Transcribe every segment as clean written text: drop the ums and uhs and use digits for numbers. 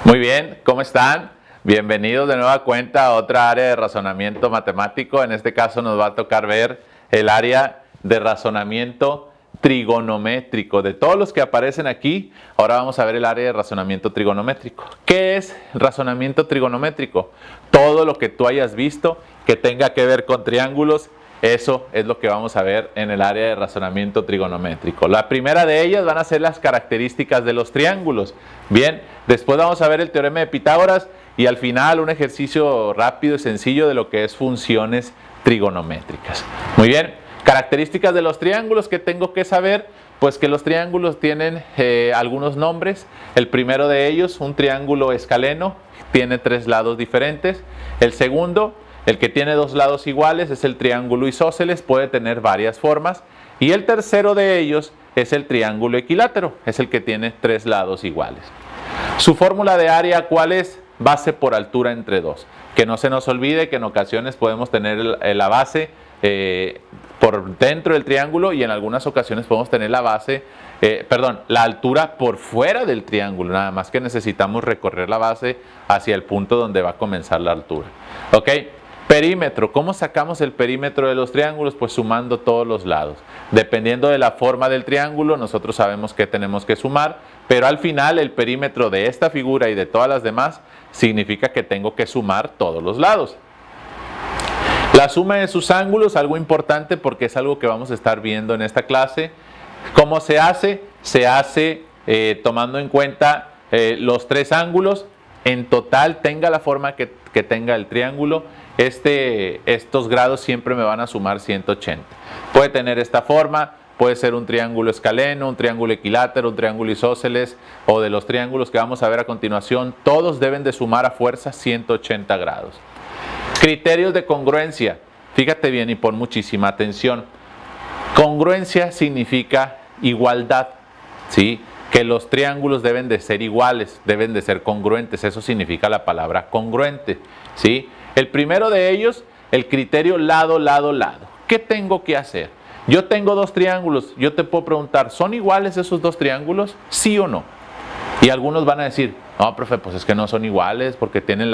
Muy bien, ¿cómo están? Bienvenidos de nueva cuenta a otra área de razonamiento matemático. En este caso nos va a tocar ver el área de razonamiento trigonométrico. De todos los que aparecen aquí, ahora vamos a ver el área de razonamiento trigonométrico. ¿Qué es razonamiento trigonométrico? Todo lo que tú hayas visto que tenga que ver con triángulos, eso es lo que vamos a ver en el área de razonamiento trigonométrico. La primera de ellas van a ser las características de los triángulos. Bien, después vamos a ver el teorema de Pitágoras y al final un ejercicio rápido y sencillo de lo que es funciones trigonométricas. Muy bien, características de los triángulos que tengo que saber. Pues que los triángulos tienen algunos nombres. El primero de ellos, un triángulo escaleno, tiene 3 lados diferentes. El segundo, el que tiene 2 lados iguales, es el triángulo isósceles, puede tener varias formas. Y el tercero de ellos es el triángulo equilátero, es el que tiene 3 lados iguales. Su fórmula de área, ¿cuál es? Base por altura entre 2. Que no se nos olvide que en ocasiones podemos tener la base por dentro del triángulo y en algunas ocasiones podemos tener la altura por fuera del triángulo, nada más que necesitamos recorrer la base hacia el punto donde va a comenzar la altura. ¿Ok? Perímetro. ¿Cómo sacamos el perímetro de los triángulos? Pues sumando todos los lados. Dependiendo de la forma del triángulo, nosotros sabemos que tenemos que sumar, pero al final el perímetro de esta figura y de todas las demás significa que tengo que sumar todos los lados. La suma de sus ángulos, algo importante porque es algo que vamos a estar viendo en esta clase. ¿Cómo se hace? Se hace tomando en cuenta los 3 ángulos. En total, tenga la forma que tenga el triángulo, estos grados siempre me van a sumar 180. Puede tener esta forma, puede ser un triángulo escaleno, un triángulo equilátero, un triángulo isósceles o de los triángulos que vamos a ver a continuación, todos deben de sumar a fuerza 180 grados. Criterios de congruencia. Fíjate bien y pon muchísima atención. Congruencia significa igualdad, ¿sí? Que los triángulos deben de ser iguales, deben de ser congruentes, eso significa la palabra congruente, ¿sí? El primero de ellos, el criterio lado, lado, lado. ¿Qué tengo que hacer? Yo tengo 2 triángulos, yo te puedo preguntar, ¿son iguales esos 2 triángulos? ¿Sí o no? Y algunos van a decir, no, profe, pues es que no son iguales porque tienen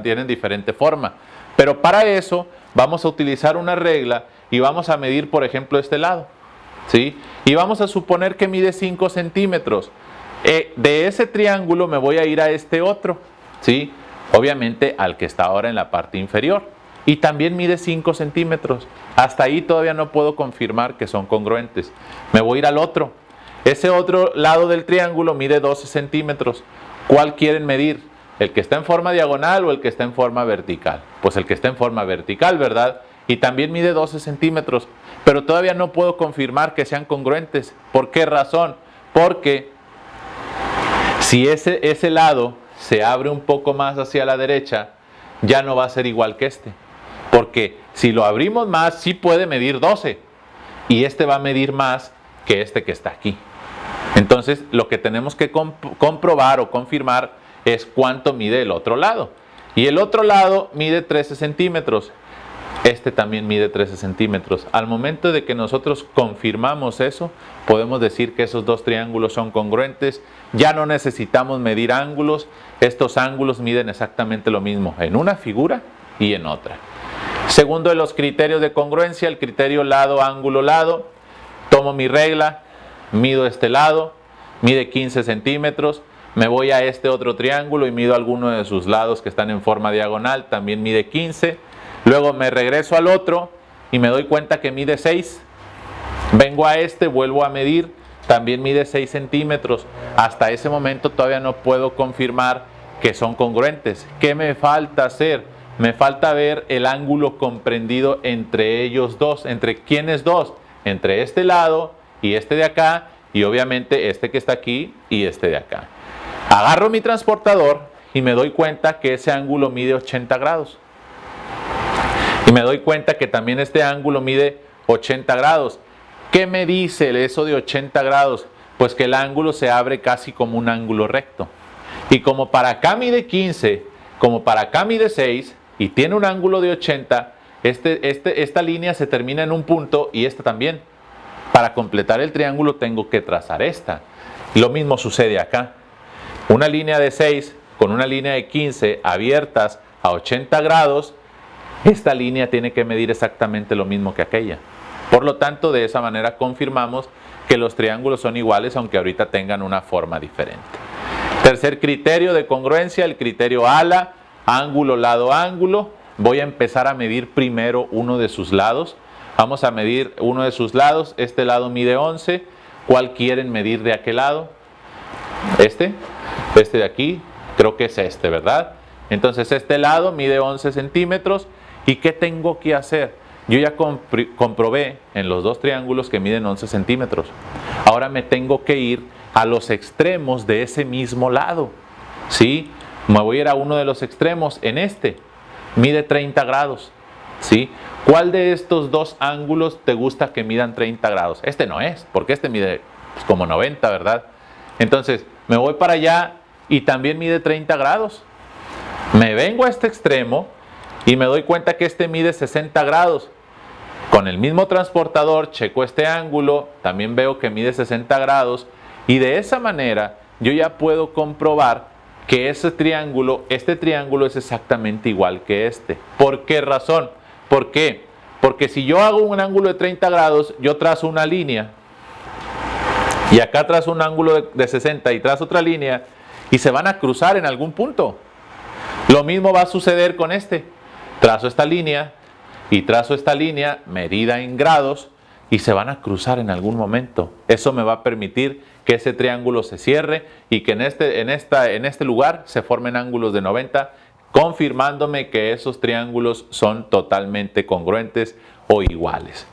tienen diferente forma. Pero para eso vamos a utilizar una regla y vamos a medir, por ejemplo, este lado, ¿sí? Y vamos a suponer que mide 5 centímetros. De ese triángulo me voy a ir a este otro, ¿sí? Obviamente al que está ahora en la parte inferior. Y también mide 5 centímetros. Hasta ahí todavía no puedo confirmar que son congruentes. Me voy a ir al otro. Ese otro lado del triángulo mide 12 centímetros. ¿Cuál quieren medir? ¿El que está en forma diagonal o el que está en forma vertical? Pues el que está en forma vertical, ¿verdad? Y también mide 12 centímetros. Pero todavía no puedo confirmar que sean congruentes. ¿Por qué razón? Porque si ese lado se abre un poco más hacia la derecha, ya no va a ser igual que este. Porque si lo abrimos más, sí puede medir 12. Y este va a medir más que este que está aquí. Entonces, lo que tenemos que comprobar o confirmar es cuánto mide el otro lado. Y el otro lado mide 13 centímetros. Este también mide 13 centímetros. Al momento de que nosotros confirmamos eso, podemos decir que esos 2 triángulos son congruentes. Ya no necesitamos medir ángulos. Estos ángulos miden exactamente lo mismo en una figura y en otra. Segundo de los criterios de congruencia, el criterio lado, ángulo, lado. Tomo mi regla, mido este lado, mide 15 centímetros. Me voy a este otro triángulo y mido alguno de sus lados que están en forma diagonal, también mide 15. Luego me regreso al otro y me doy cuenta que mide 6. Vengo a este, vuelvo a medir, también mide 6 centímetros. Hasta ese momento todavía no puedo confirmar que son congruentes. ¿Qué me falta hacer? Me falta ver el ángulo comprendido entre ellos dos. ¿Entre quiénes dos? Entre este lado y este de acá, y obviamente este que está aquí y este de acá. Agarro mi transportador y me doy cuenta que ese ángulo mide 80 grados. Y me doy cuenta que también este ángulo mide 80 grados. ¿Qué me dice eso de 80 grados? Pues que el ángulo se abre casi como un ángulo recto. Y como para acá mide 15, como para acá mide 6 y tiene un ángulo de 80, esta línea se termina en un punto y esta también. Para completar el triángulo tengo que trazar esta. Lo mismo sucede acá. Una línea de 6 con una línea de 15 abiertas a 80 grados, esta línea tiene que medir exactamente lo mismo que aquella. Por lo tanto, de esa manera confirmamos que los triángulos son iguales, aunque ahorita tengan una forma diferente. Tercer criterio de congruencia, el criterio ala, ángulo, lado, ángulo. Voy a empezar a medir primero uno de sus lados. Vamos a medir uno de sus lados. Este lado mide 11. ¿Cuál quieren medir de aquel lado? Este de aquí, creo que es este, ¿verdad? Entonces este lado mide 11 centímetros. ¿Y qué tengo que hacer? Yo ya comprobé en los dos triángulos que miden 11 centímetros. Ahora me tengo que ir a los extremos de ese mismo lado. ¿Sí? Me voy a ir a uno de los extremos. En este mide 30 grados. ¿Sí? ¿Cuál de estos dos ángulos te gusta que midan 30 grados? Este no es, porque este mide como 90, ¿verdad? Entonces me voy para allá y también mide 30 grados. Me vengo a este extremo y me doy cuenta que este mide 60 grados. Con el mismo transportador checo este ángulo, también veo que mide 60 grados y de esa manera yo ya puedo comprobar que este triángulo es exactamente igual que este. ¿Por qué razón? ¿Por qué? Porque si yo hago un ángulo de 30 grados, yo trazo una línea y acá trazo un ángulo de 60 y trazo otra línea y se van a cruzar en algún punto. Lo mismo va a suceder con este. Trazo esta línea y trazo esta línea medida en grados y se van a cruzar en algún momento. Eso me va a permitir que ese triángulo se cierre y que en este lugar se formen ángulos de 90, confirmándome que esos triángulos son totalmente congruentes o iguales.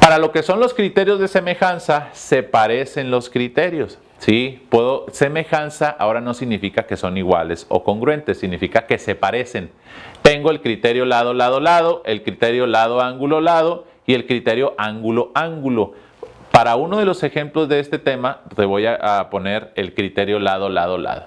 Para lo que son los criterios de semejanza, se parecen los criterios. ¿Sí? Semejanza ahora no significa que son iguales o congruentes, significa que se parecen. Tengo el criterio lado, lado, lado, el criterio lado, ángulo, lado y el criterio ángulo, ángulo. Para uno de los ejemplos de este tema, te voy a poner el criterio lado, lado, lado.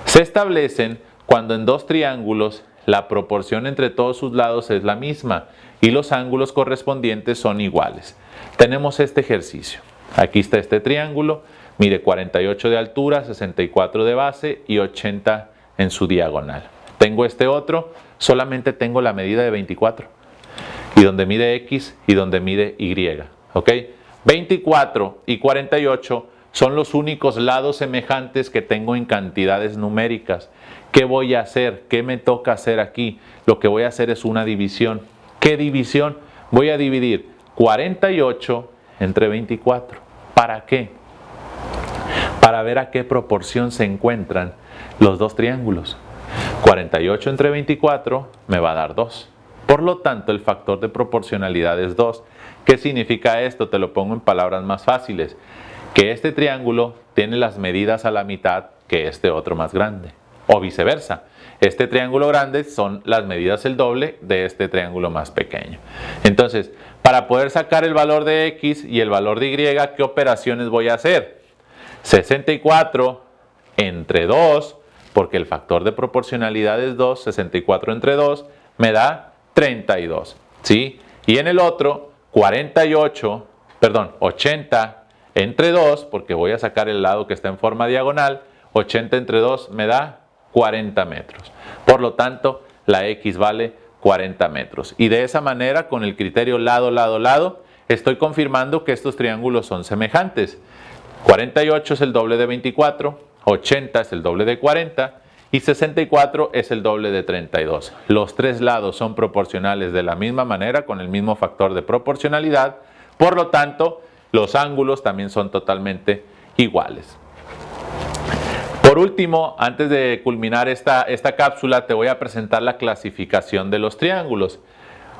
Se establecen cuando en dos triángulos la proporción entre todos sus lados es la misma y los ángulos correspondientes son iguales. Tenemos este ejercicio. Aquí está este triángulo. Mide 48 de altura, 64 de base y 80 en su diagonal. Tengo este otro, solamente tengo la medida de 24. Y donde mide X y donde mide Y. ¿Ok? 24 y 48 son los únicos lados semejantes que tengo en cantidades numéricas. ¿Qué voy a hacer? ¿Qué me toca hacer aquí? Lo que voy a hacer es una división. ¿Qué división? Voy a dividir 48 entre 24. ¿Para qué? Para ver a qué proporción se encuentran los dos triángulos. 48 entre 24 me va a dar 2. Por lo tanto, el factor de proporcionalidad es 2. ¿Qué significa esto? Te lo pongo en palabras más fáciles. Que este triángulo tiene las medidas a la mitad que este otro más grande. O viceversa. Este triángulo grande son las medidas el doble de este triángulo más pequeño. Entonces, para poder sacar el valor de X y el valor de Y, ¿qué operaciones voy a hacer? 64 entre 2, porque el factor de proporcionalidad es 2, 64 entre 2 me da 32, ¿sí? Y en el otro, 80 entre 2, porque voy a sacar el lado que está en forma diagonal, 80 entre 2 me da 40 metros. Por lo tanto, la X vale 40 metros. Y de esa manera, con el criterio lado, lado, lado, estoy confirmando que estos triángulos son semejantes. 48 es el doble de 24, 80 es el doble de 40 y 64 es el doble de 32. Los tres lados son proporcionales de la misma manera, con el mismo factor de proporcionalidad. Por lo tanto, los ángulos también son totalmente iguales. Por último, antes de culminar esta cápsula, te voy a presentar la clasificación de los triángulos.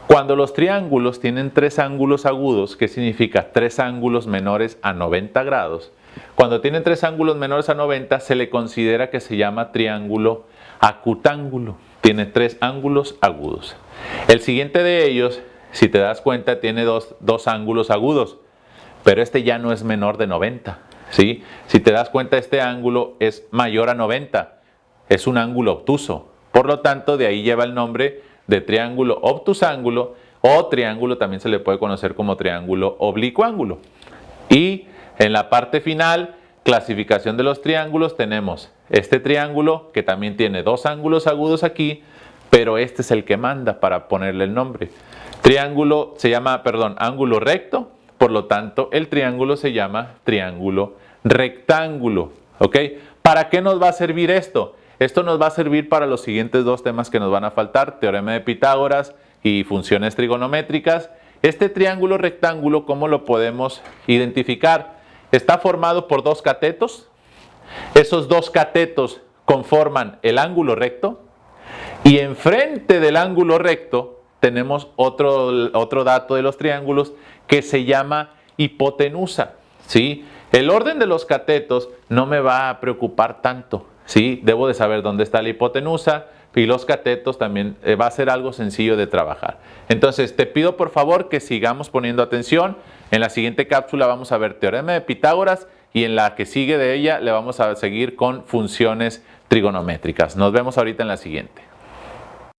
Cuando los triángulos tienen tres ángulos agudos, ¿qué significa? Tres ángulos menores a 90 grados. Cuando tienen tres ángulos menores a 90 se le considera que se llama triángulo acutángulo. Tiene tres ángulos agudos. El siguiente de ellos, si te das cuenta, tiene dos ángulos agudos, pero este ya no es menor de 90. ¿Sí? Si te das cuenta, este ángulo es mayor a 90. Es un ángulo obtuso. Por lo tanto, de ahí lleva el nombre de triángulo obtusángulo, o triángulo también se le puede conocer como triángulo oblicuángulo. Y en la parte final, clasificación de los triángulos, tenemos este triángulo que también tiene dos ángulos agudos aquí, pero este es el que manda para ponerle el nombre. Triángulo se llama, ángulo recto, por lo tanto el triángulo se llama triángulo rectángulo. ¿Ok? ¿Para qué nos va a servir esto? Esto nos va a servir para los siguientes dos temas que nos van a faltar, teorema de Pitágoras y funciones trigonométricas. Este triángulo rectángulo, ¿cómo lo podemos identificar? Está formado por dos catetos. Esos dos catetos conforman el ángulo recto. Y enfrente del ángulo recto tenemos otro dato de los triángulos que se llama hipotenusa. ¿Sí? El orden de los catetos no me va a preocupar tanto. ¿Sí? Debo de saber dónde está la hipotenusa y los catetos también va a ser algo sencillo de trabajar. Entonces te pido por favor que sigamos poniendo atención. En la siguiente cápsula vamos a ver teorema de Pitágoras y en la que sigue de ella le vamos a seguir con funciones trigonométricas. Nos vemos ahorita en la siguiente.